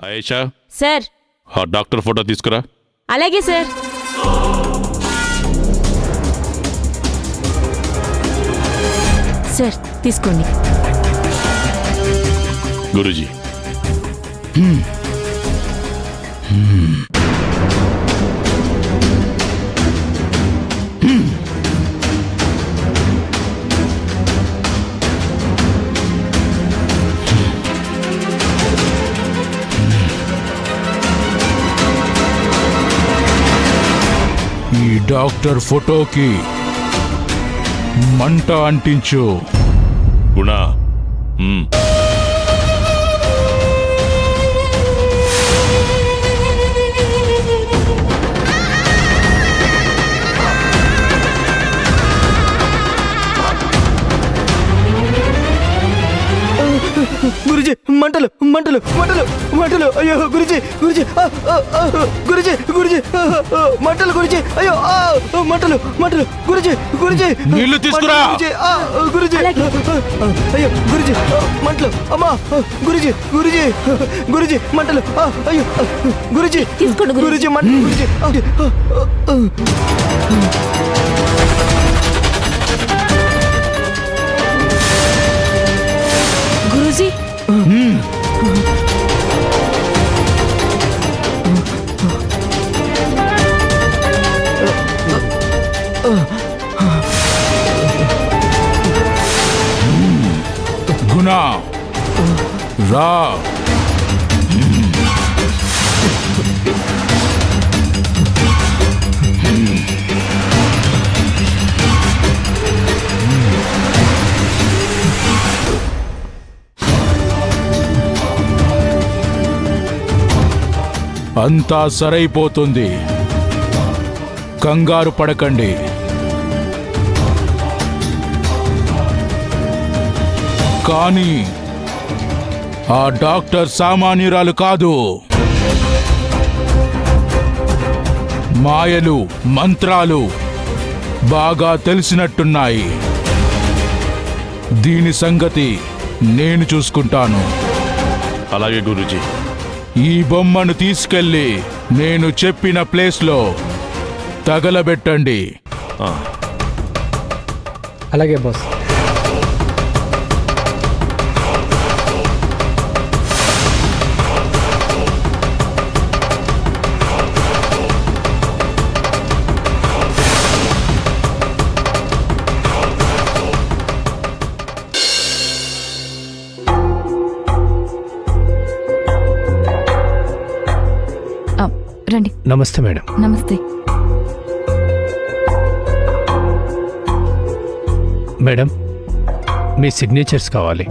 Ayesha, sir. ఆ doctor photo తీసుకురా. అలాగే సార్. సార్ తీసుకోండి. గురూజీ, ఈ డాక్టర్ ఫోటోకి మంట అంటించు. గుణ. గురుజీ, మంటలు మంటలు మంటలు మంటలు. అయ్యో గురుజీ, గురుజీ, గురుజీ, గురుజీ, మంటలు గురుజీ. అయ్యో మంటలు మంటలు. గురుజీ, గురుజీ, నీళ్లు తీసుకురా. గురుజీ. అయ్యో గురుజీ, మంటలు. అమ్మా గురుజీ, గురుజీ, గురుజీ, మంటలు. అయ్యో గురుజీ, తీసుకోండి గురుజీ, మంటలు. గురుజీ. గురూజీ. గుణ రా. అంతా సరైపోతుంది, కంగారు పడకండి. కానీ ఆ డాక్టర్ సామాన్యురాలు కాదు. మాయలు, మంత్రాలు బాగా తెలిసినట్టున్నాయి. దీని సంగతి నేను చూసుకుంటాను. అలాగే గురూజీ. ఈ బొమ్మను తీసుకెళ్ళి నేను చెప్పిన ప్లేస్లో తగలబెట్టండి. అలాగే బాస్. రండి. నమస్తే మేడం. నమస్తే మేడం, మీ సిగ్నేచర్స్ కావాలి.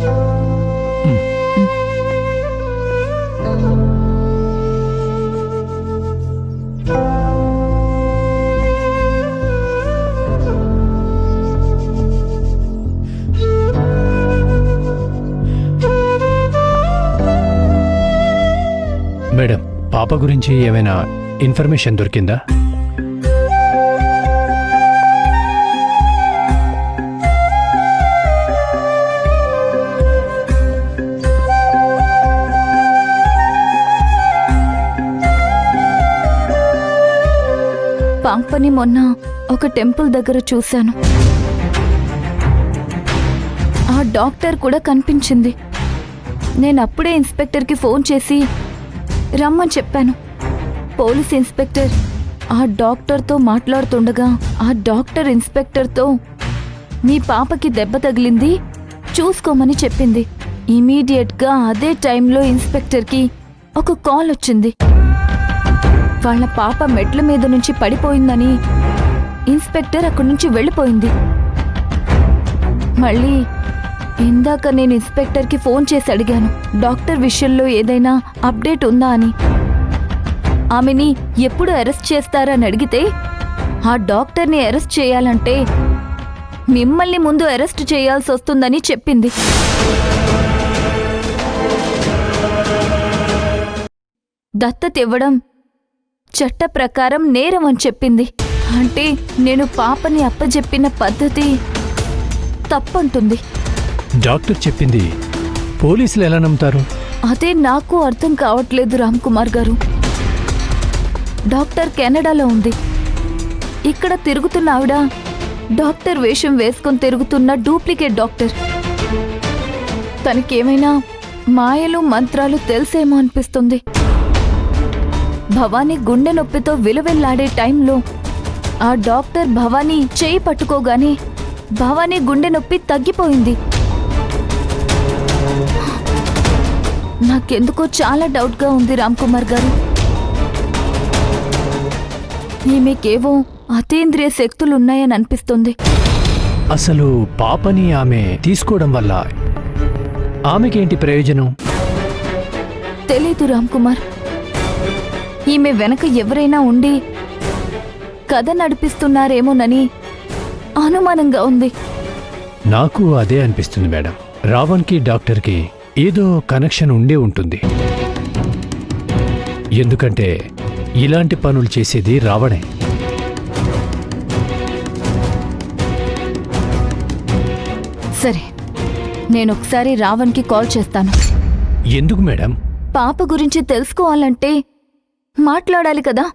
మేడం, పాప గురించి ఏమైనా ఇన్ఫర్మేషన్ దొరికిందా? పాపని మొన్న ఒక టెంపుల్ దగ్గర చూశాను. ఆ డాక్టర్ కూడా కనిపించింది. నేను అప్పుడే ఇన్స్పెక్టర్కి ఫోన్ చేసి రమ్మని చెప్పాను. పోలీస్ ఇన్స్పెక్టర్ ఆ డాక్టర్తో మాట్లాడుతుండగా ఆ డాక్టర్ ఇన్స్పెక్టర్తో మీ పాపకి దెబ్బ తగిలింది, చూసుకోమని చెప్పింది. ఇమీడియట్గా అదే టైంలో ఇన్స్పెక్టర్కి ఒక కాల్ వచ్చింది. వాళ్ళ పాప మెట్ల మీద నుంచి పడిపోయిందని ఇన్స్పెక్టర్ అక్కడి నుంచి వెళ్ళిపోయింది. మళ్ళీ ఇందాక నేను ఇన్స్పెక్టర్కి ఫోన్ చేసి అడిగాను, డాక్టర్ విషయంలో ఏదైనా అప్డేట్ ఉందా అని. ఆమెని ఎప్పుడు అరెస్ట్ చేస్తారని అడిగితే, ఆ డాక్టర్ని అరెస్ట్ చేయాలంటే మిమ్మల్ని ముందు అరెస్ట్ చేయాల్సి వస్తుందని చెప్పింది. దత్తత ఇవ్వడం చట్ట ప్రకారం నేరం అని చెప్పింది. అంటే నేను పాపని అప్పజెప్పిన పద్ధతి తప్పంటుంది. డాక్టర్ చెప్పింది పోలీసులు ఎలా నమ్ముతారు? అదే నాకు అర్థం కావట్లేదు రామ్ కుమార్ గారు. డాక్టర్ కెనడాలో ఉంది. ఇక్కడ తిరుగుతున్న ఆవిడ డాక్టర్ వేషం వేసుకొని తిరుగుతున్న డూప్లికేట్ డాక్టర్. తనకేమైనా మాయలు మంత్రాలు తెలిసేమో అనిపిస్తుంది. భవానీ గుండె నొప్పితో విలువెల్లాడే టైంలో ఆ డాక్టర్ భవానీ చేయి పట్టుకోగానే భవానీ గుండె నొప్పి తగ్గిపోయింది. నాకెందుకో చాలా డౌట్గా ఉంది రామ్ కుమార్ గారు. ఈమెకేవో అతీంద్రియ శక్తులున్నాయని అనిపిస్తుంది. అసలు పాపని ఆమె తీసుకోవడం వల్ల ఆమెకేంటి ప్రయోజనం? తెలీదు రామ్ కుమార్. ఈమె వెనక ఎవరైనా ఉండి కథ నడిపిస్తున్నారేమోనని అనుమానంగా ఉంది. నాకు అదే అనిపిస్తుంది మేడం. రావణ్కి డాక్టర్కి ఏదో కనెక్షన్ ఉండే ఉంటుంది. ఎందుకంటే ఇలాంటి పనులు చేసేది రావణే. సరే, నేనొకసారి రావణ్కి కాల్ చేస్తాను. ఎందుకు మేడం? పాప గురించి తెలుసుకోవాలంటే మాట్లాడాలి కదా.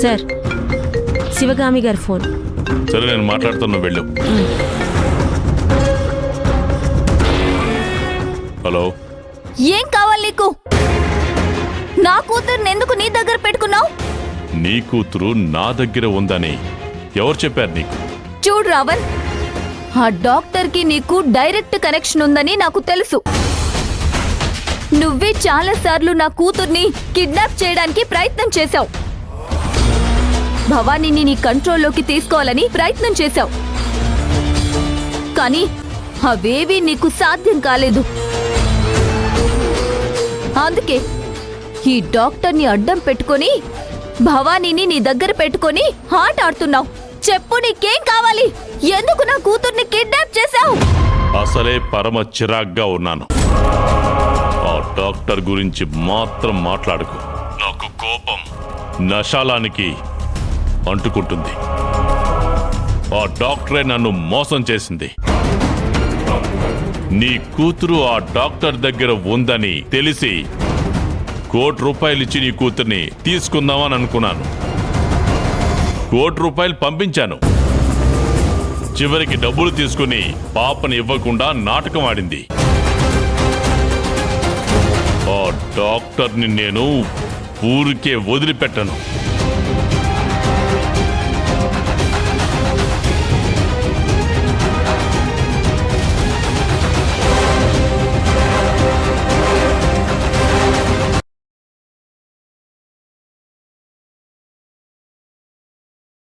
సార్, శివగామి గారి ఫోన్. సరే, నేను మాట్లాడుతున్నా, వెళ్ళు. హలో. ఏం కావాలి నీకు? నా కూతుర్ని ఎందుకు నీ దగ్గర పెట్టుకున్నావు? నీ కూతురు నా దగ్గర ఉందని ఎవరు చెప్పారు నీకు? చూడు రావణ్, ఆ డాక్టర్కి నీకు డైరెక్ట్ కనెక్షన్ ఉందని నాకు తెలుసు. నువ్వే చాలాసార్లు నా కూతుర్ని కిడ్నాప్ చేయడానికి ప్రయత్నం చేశావు. భవానీని నీ కంట్రోల్లోకి తీసుకోవాలని ప్రయత్నం చేశావు. కానీ అవేవీ నీకు సాధ్యం కాలేదు. అందుకే ఈ డాక్టర్ని అడ్డం పెట్టుకొని భవానీని నీ దగ్గర పెట్టుకొని ఆట ఆడుతున్నావు. చెప్పు, నీకేం కావాలి? ఎందుకు నా కూతుర్ని కిడ్నాప్ చేశావు? అసలే పరమ చిరాగ్గా ఉన్నాను. ఆ డాక్టర్ గురించి మాత్రం మాట్లాడుకో. నాకు కోపం నశాలానికి అంటుకుంటుంది. ఆ డాక్టరే నన్ను మోసం చేసింది. నీ కూతురు ఆ డాక్టర్ దగ్గర ఉందని తెలిసి ₹1,00,00,000 ఇచ్చి నీ కూతుర్ని తీసుకుందామని అనుకున్నాను. ₹1,00,00,000 పంపించాను. చివరికి డబ్బులు తీసుకుని పాపని ఇవ్వకుండా నాటకం ఆడింది. ఆ డాక్టర్ని నేను ఊరికే వదిలిపెట్టను.